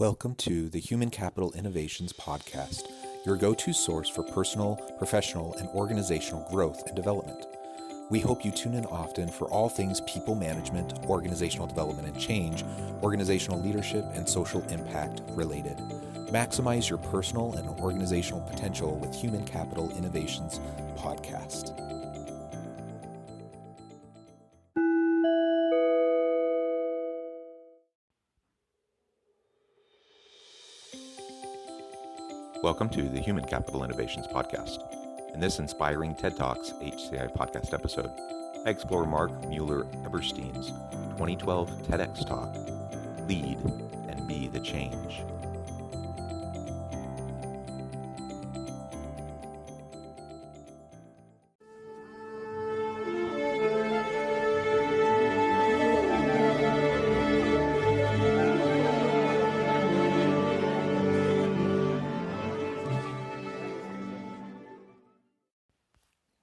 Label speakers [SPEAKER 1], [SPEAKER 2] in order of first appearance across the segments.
[SPEAKER 1] Welcome to the Human Capital Innovations Podcast, your go-to source for personal, professional, and organizational growth and development. We hope you tune in often for all things people management, organizational development and change, organizational leadership, and social impact related. Maximize your personal and organizational potential with Human Capital Innovations Podcast. Welcome to the Human Capital Innovations Podcast. In this inspiring TED Talks HCI podcast episode, I explore Mark Mueller-Eberstein's 2012 TEDx talk, Lead and Be the Change.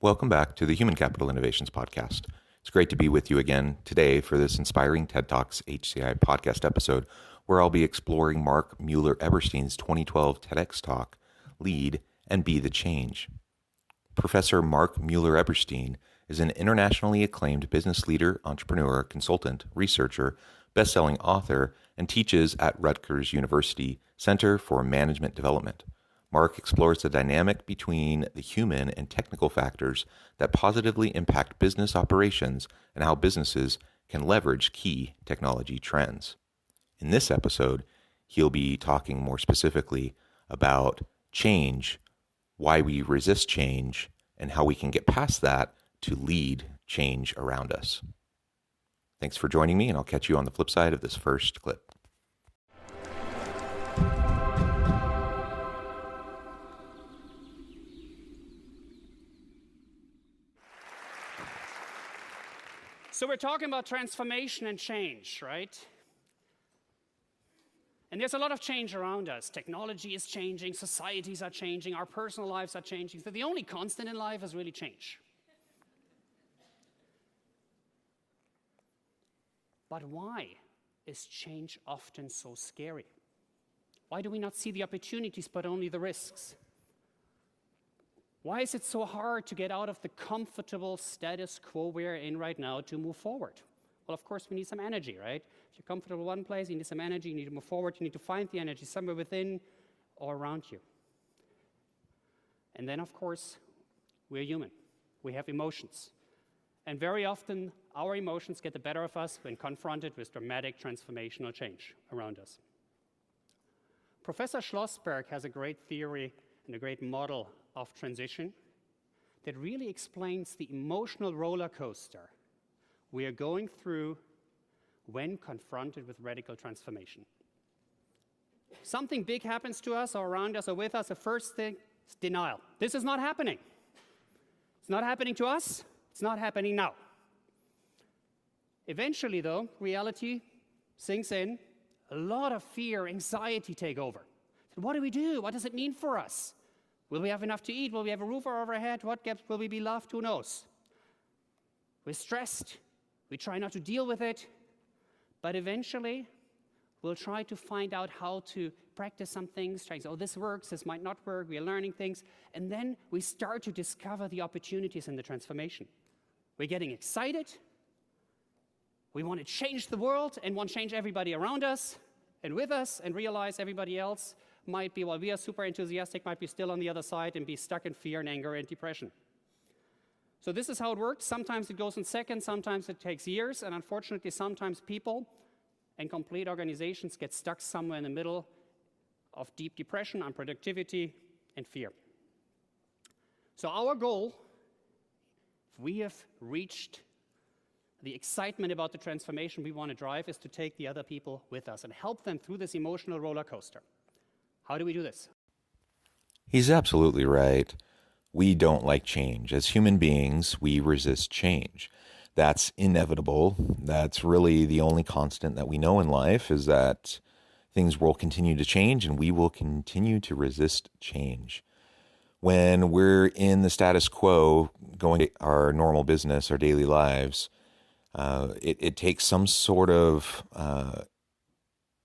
[SPEAKER 1] Welcome back to the Human Capital Innovations Podcast. It's great to be with you again today for this inspiring TED Talks HCI podcast episode, where I'll be exploring Mark Mueller-Eberstein's 2012 TEDx talk, Lead and Be the Change. Professor Mark Mueller-Eberstein is an internationally acclaimed business leader, entrepreneur, consultant, researcher, best-selling author, and teaches at Rutgers University Center for Management Development. Mark explores the dynamic between the human and technical factors that positively impact business operations and how businesses can leverage key technology trends. In this episode, he'll be talking more specifically about change, why we resist change, and how we can get past that to lead change around us. Thanks for joining me, and I'll catch you on the flip side of this first clip.
[SPEAKER 2] So we're talking about transformation and change, right? And there's a lot of change around us. Technology is changing, societies are changing, our personal lives are changing. So the only constant in life is really change. But why is change often so scary? Why do we not see the opportunities but only the risks? Why is it so hard to get out of the comfortable status quo we're in right now to move forward? Well, of course, we need some energy, right? If you're comfortable in one place, you need some energy, you need to move forward, you need to find the energy somewhere within or around you. And then, of course, we're human. We have emotions. And very often, our emotions get the better of us when confronted with dramatic transformational change around us. Professor Schlossberg has a great theory and a great model of transition that really explains the emotional roller coaster we are going through when confronted with radical transformation. Something big happens to us or around us or with us, the first thing is denial. This is not happening. It's not happening to us. It's not happening now. Eventually, though, reality sinks in. A lot of fear, anxiety take over. So what do we do? What does it mean for us? Will we have enough to eat? Will we have a roof over our head? What gaps will we be loved? Who knows? We're stressed. We try not to deal with it. But eventually, we'll try to find out how to practice some things. Trying to say, oh, this works, this might not work. We're learning things. And then we start to discover the opportunities in the transformation. We're getting excited. We want to change the world and want to change everybody around us and with us and realize everybody else might be, while we are super enthusiastic, might be still on the other side and be stuck in fear and anger and depression. So this is how it works. Sometimes it goes in seconds, sometimes it takes years, and unfortunately sometimes people and complete organizations get stuck somewhere in the middle of deep depression, unproductivity, and fear. So our goal, if we have reached the excitement about the transformation we want to drive, is to take the other people with us and help them through this emotional roller coaster. How do we do this?
[SPEAKER 1] He's absolutely right. We don't like change. As human beings, we resist change. That's inevitable. That's really the only constant that we know in life, is that things will continue to change and we will continue to resist change. When we're in the status quo, going to our normal business, our daily lives, it takes some sort of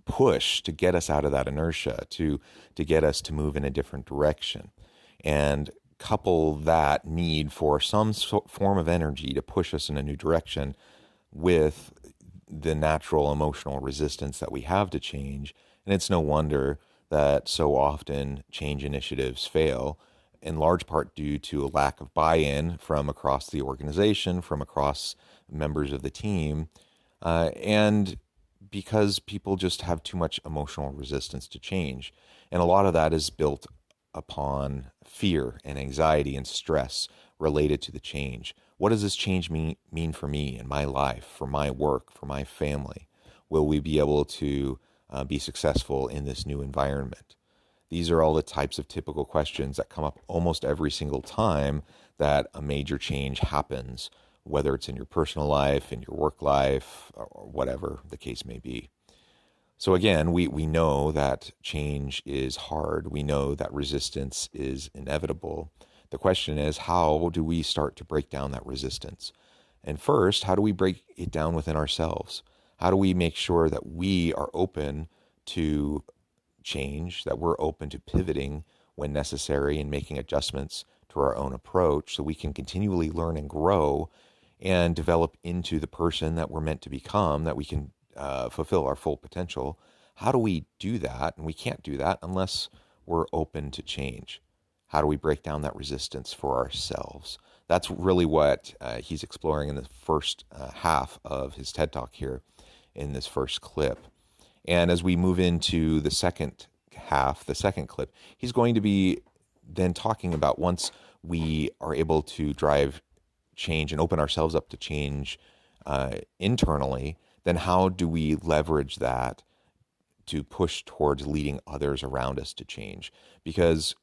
[SPEAKER 1] push to get us out of that inertia, to get us to move in a different direction. And couple that need for some form of energy to push us in a new direction with the natural emotional resistance that we have to change. And it's no wonder that so often change initiatives fail, in large part due to a lack of buy-in from across the organization, from across members of the team, and because people just have too much emotional resistance to change. And a lot of that is built upon fear and anxiety and stress related to the change. What does this change mean for me in my life, for my work, for my family? Will we be able to be successful in this new environment? These are all the types of typical questions that come up almost every single time that a major change happens, whether it's in your personal life, in your work life, or whatever the case may be. So again, we know that change is hard. We know that resistance is inevitable. The question is, how do we start to break down that resistance? And first, how do we break it down within ourselves? How do we make sure that we are open to change, that we're open to pivoting when necessary and making adjustments to our own approach so we can continually learn and grow and develop into the person that we're meant to become, that we can fulfill our full potential? How do we do that? And we can't do that unless we're open to change. How do we break down that resistance for ourselves? That's really what he's exploring in the first half of his TED Talk here in this first clip. And as we move into the second half, the second clip, he's going to be then talking about, once we are able to drive change and open ourselves up to change internally, then how do we leverage that to push towards leading others around us to change? Because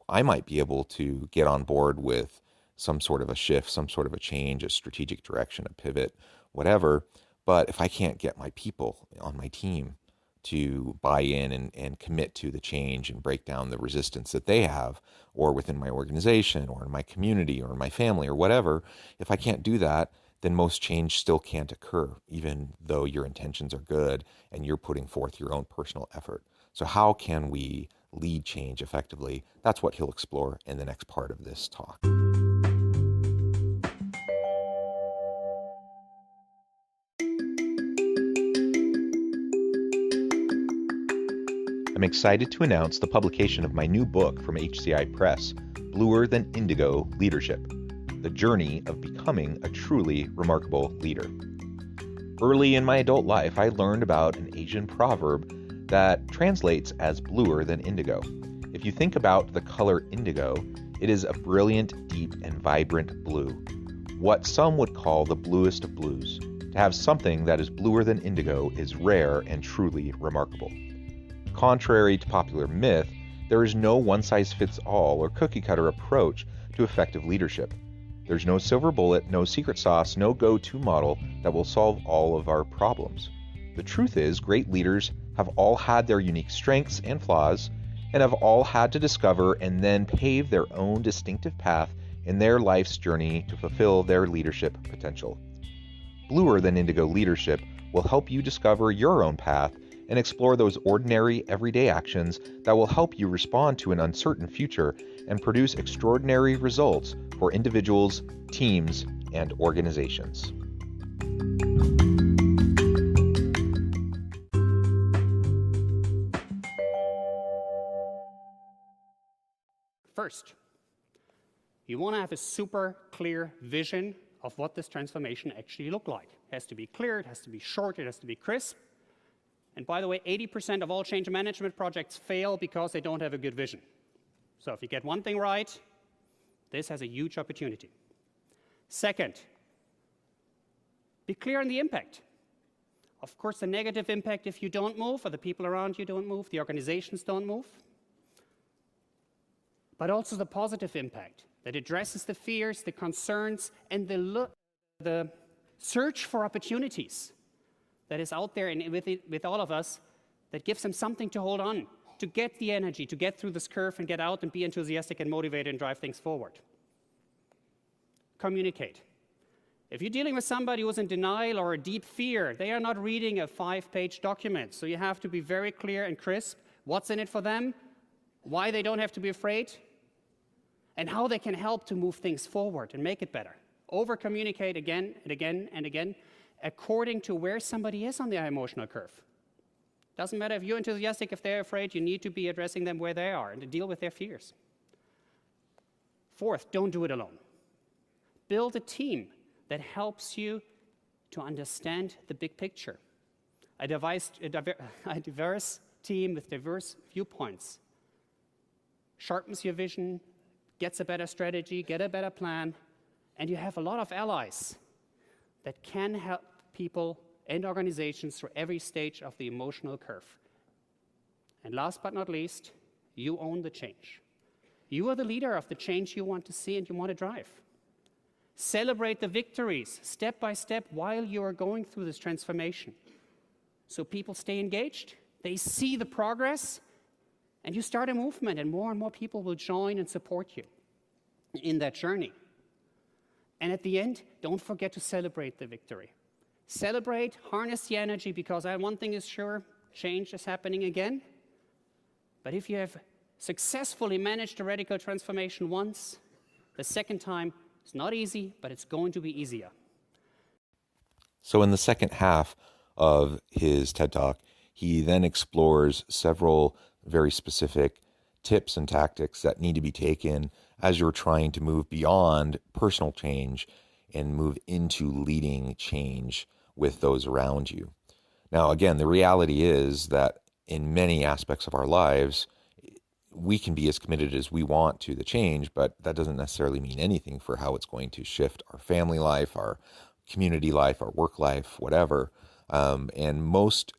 [SPEAKER 1] I might be able to get on board with some sort of a shift, some sort of a change, a strategic direction, a pivot, whatever. But if I can't get my people on my team to buy in and commit to the change and break down the resistance that they have, or within my organization, or in my community, or in my family, or whatever, if I can't do that, then most change still can't occur, even though your intentions are good and you're putting forth your own personal effort. So how can we lead change effectively? That's what he'll explore in the next part of this talk. I'm excited to announce the publication of my new book from HCI Press, Bluer Than Indigo Leadership: The Journey of Becoming a Truly Remarkable Leader. Early in my adult life, I learned about an Asian proverb that translates as bluer than indigo. If you think about the color indigo, it is a brilliant, deep, and vibrant blue, what some would call the bluest of blues. To have something that is bluer than indigo is rare and truly remarkable. Contrary to popular myth, there is no one-size-fits-all or cookie-cutter approach to effective leadership. There's no silver bullet, no secret sauce, no go-to model that will solve all of our problems. The truth is, great leaders have all had their unique strengths and flaws, and have all had to discover and then pave their own distinctive path in their life's journey to fulfill their leadership potential. Bluer Than Indigo Leadership will help you discover your own path and explore those ordinary, everyday actions that will help you respond to an uncertain future and produce extraordinary results for individuals, teams, and organizations.
[SPEAKER 2] First, you want to have a super clear vision of what this transformation actually look like. It has to be clear, it has to be short, it has to be crisp. And by the way, 80% of all change management projects fail because they don't have a good vision. So if you get one thing right, this has a huge opportunity. Second, be clear on the impact. Of course, the negative impact if you don't move, or the people around you don't move, the organizations don't move. But also the positive impact that addresses the fears, the concerns, and the search for opportunities that is out there and with all of us, that gives them something to hold on, to get the energy, to get through this curve and get out and be enthusiastic and motivated and drive things forward. Communicate. If you're dealing with somebody who's in denial or a deep fear, they are not reading a 5-page document. So you have to be very clear and crisp what's in it for them, why they don't have to be afraid, and how they can help to move things forward and make it better. Over-communicate again and again and again according to where somebody is on the emotional curve. Doesn't matter if you're enthusiastic, if they're afraid, you need to be addressing them where they are and to deal with their fears. Fourth, don't do it alone. Build a team that helps you to understand the big picture. A diverse team with diverse viewpoints sharpens your vision, gets a better strategy, get a better plan, and you have a lot of allies that can help people and organizations through every stage of the emotional curve. And last but not least, you own the change. You are the leader of the change you want to see and you want to drive. Celebrate the victories step by step while you are going through this transformation. So people stay engaged, they see the progress, and you start a movement, and more people will join and support you in that journey. And at the end, don't forget to celebrate the victory. Celebrate, harness the energy, because one thing is sure, change is happening again. But if you have successfully managed a radical transformation once, the second time, it's not easy, but it's going to be easier.
[SPEAKER 1] So in the second half of his TED Talk, he then explores several very specific tips and tactics that need to be taken as you're trying to move beyond personal change and move into leading change with those around you. Now, again, the reality is that in many aspects of our lives, we can be as committed as we want to the change, but that doesn't necessarily mean anything for how it's going to shift our family life, our community life, our work life, whatever. And most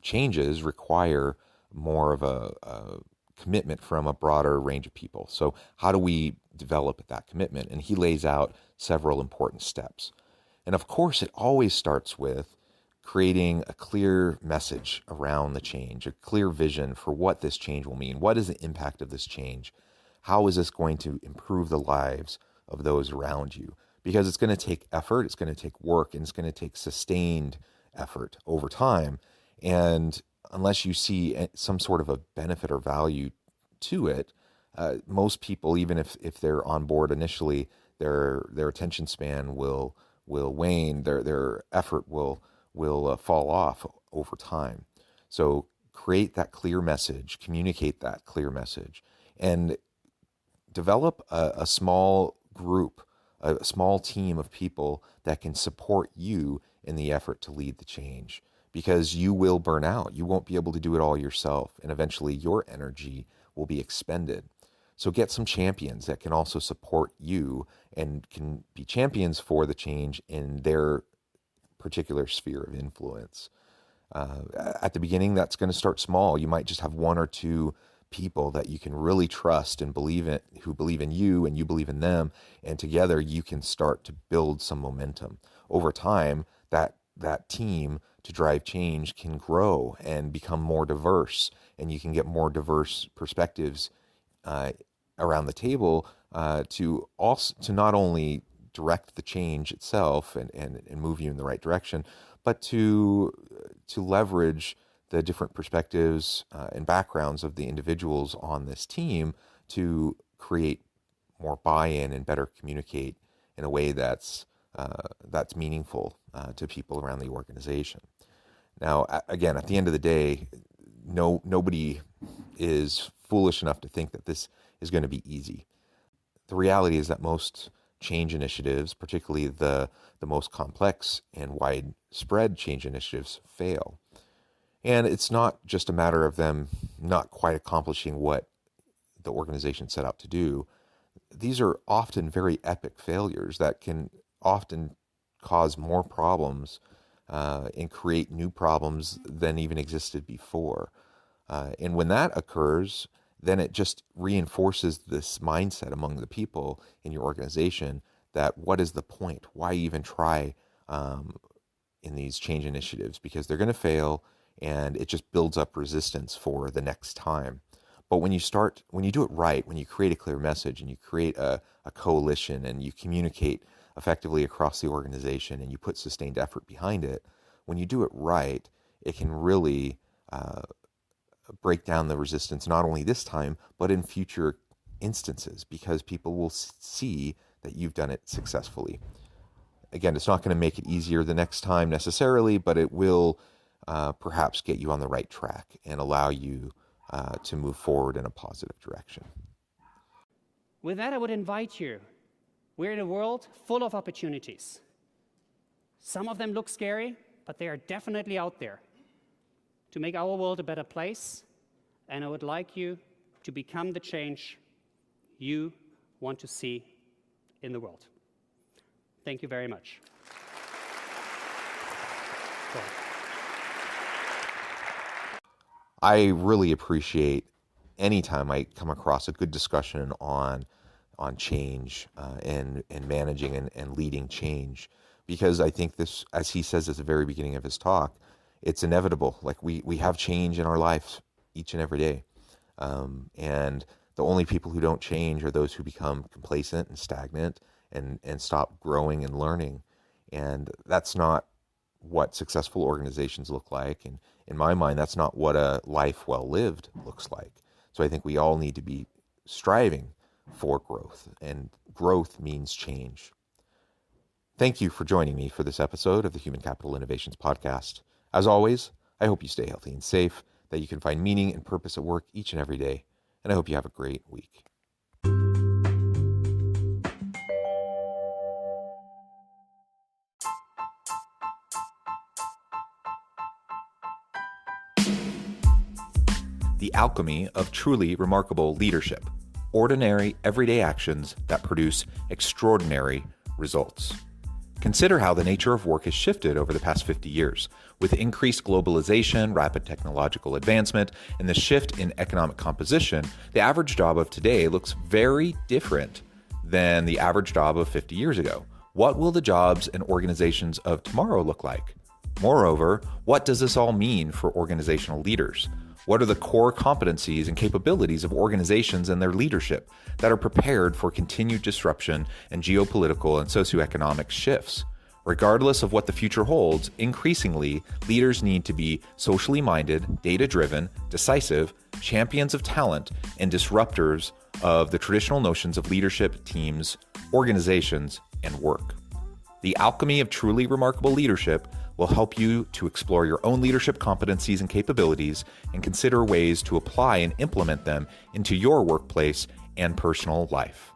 [SPEAKER 1] changes require more of a commitment from a broader range of people. So how do we develop that commitment? And he lays out several important steps. And of course, it always starts with creating a clear message around the change, a clear vision for what this change will mean. What is the impact of this change? How is this going to improve the lives of those around you? Because it's going to take effort, it's going to take work, and it's going to take sustained effort over time. And unless you see some sort of a benefit or value to it, most people, even if they're on board initially, their attention span will wane, their effort will fall off over time. So create that clear message, communicate that clear message, and develop a small group, a small team of people that can support you in the effort to lead the change. Because you will burn out. You won't be able to do it all yourself, and eventually your energy will be expended. So get some champions that can also support you and can be champions for the change in their particular sphere of influence. At the beginning, that's going to start small. You might just have one or two people that you can really trust and believe in, who believe in you and you believe in them, and together you can start to build some momentum. Over time, that team to drive change can grow and become more diverse, and you can get more diverse perspectives around the table to not only direct the change itself and move you in the right direction, but to leverage the different perspectives and backgrounds of the individuals on this team to create more buy-in and better communicate in a way that's meaningful to people around the organization. Now, again, at the end of the day, nobody is foolish enough to think that this is going to be easy. The reality is that most change initiatives, particularly the most complex and widespread change initiatives, fail. And it's not just a matter of them not quite accomplishing what the organization set out to do. These are often very epic failures that can often cause more problems and create new problems than even existed before. And when that occurs, then it just reinforces this mindset among the people in your organization that what is the point? Why even try in these change initiatives? Because they're going to fail, and it just builds up resistance for the next time. But when you do it right, when you create a clear message and you create a coalition and you communicate effectively across the organization and you put sustained effort behind it, when you do it right, it can really break down the resistance, not only this time, but in future instances, because people will see that you've done it successfully. Again, it's not going to make it easier the next time necessarily, but it will perhaps get you on the right track and allow you to move forward in a positive direction.
[SPEAKER 2] With that, I would invite you. We're in a world full of opportunities. Some of them look scary, but they are definitely out there to make our world a better place. And I would like you to become the change you want to see in the world. Thank you very much.
[SPEAKER 1] I really appreciate anytime I come across a good discussion on change and managing and leading change, because I think this, as he says at the very beginning of his talk, it's inevitable. Like we have change in our lives each and every day. And the only people who don't change are those who become complacent and stagnant and stop growing and learning. And that's not what successful organizations look like. And in my mind, that's not what a life well lived looks like. So I think we all need to be striving for growth, and growth means change. Thank you for joining me for this episode of the Human Capital Innovations Podcast. As always, I hope you stay healthy and safe, that you can find meaning and purpose at work each and every day, and I hope you have a great week. The alchemy of truly remarkable leadership. Ordinary, everyday actions that produce extraordinary results. Consider how the nature of work has shifted over the past 50 years. With increased globalization, rapid technological advancement, and the shift in economic composition, the average job of today looks very different than the average job of 50 years ago. What will the jobs and organizations of tomorrow look like? Moreover, what does this all mean for organizational leaders? What are the core competencies and capabilities of organizations and their leadership that are prepared for continued disruption and geopolitical and socioeconomic shifts? Regardless of what the future holds, increasingly, leaders need to be socially minded, data-driven, decisive, champions of talent, and disruptors of the traditional notions of leadership, teams, organizations, and work. The alchemy of truly remarkable leadership will help you to explore your own leadership competencies and capabilities and consider ways to apply and implement them into your workplace and personal life.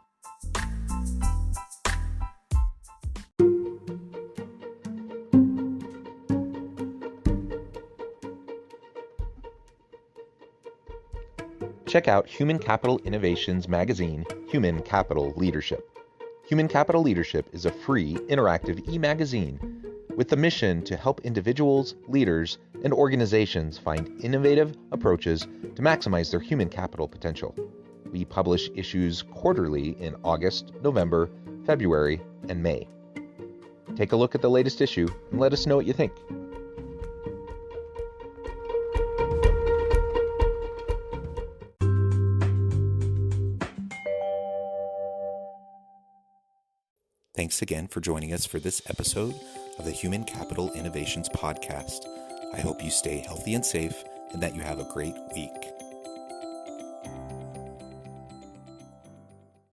[SPEAKER 1] Check out Human Capital Innovations magazine, Human Capital Leadership. Human Capital Leadership is a free, interactive e-magazine with the mission to help individuals, leaders, and organizations find innovative approaches to maximize their human capital potential. We publish issues quarterly in August, November, February, and May. Take a look at the latest issue and let us know what you think. Thanks again for joining us for this episode of the Human Capital Innovations Podcast. I hope you stay healthy and safe and that you have a great week.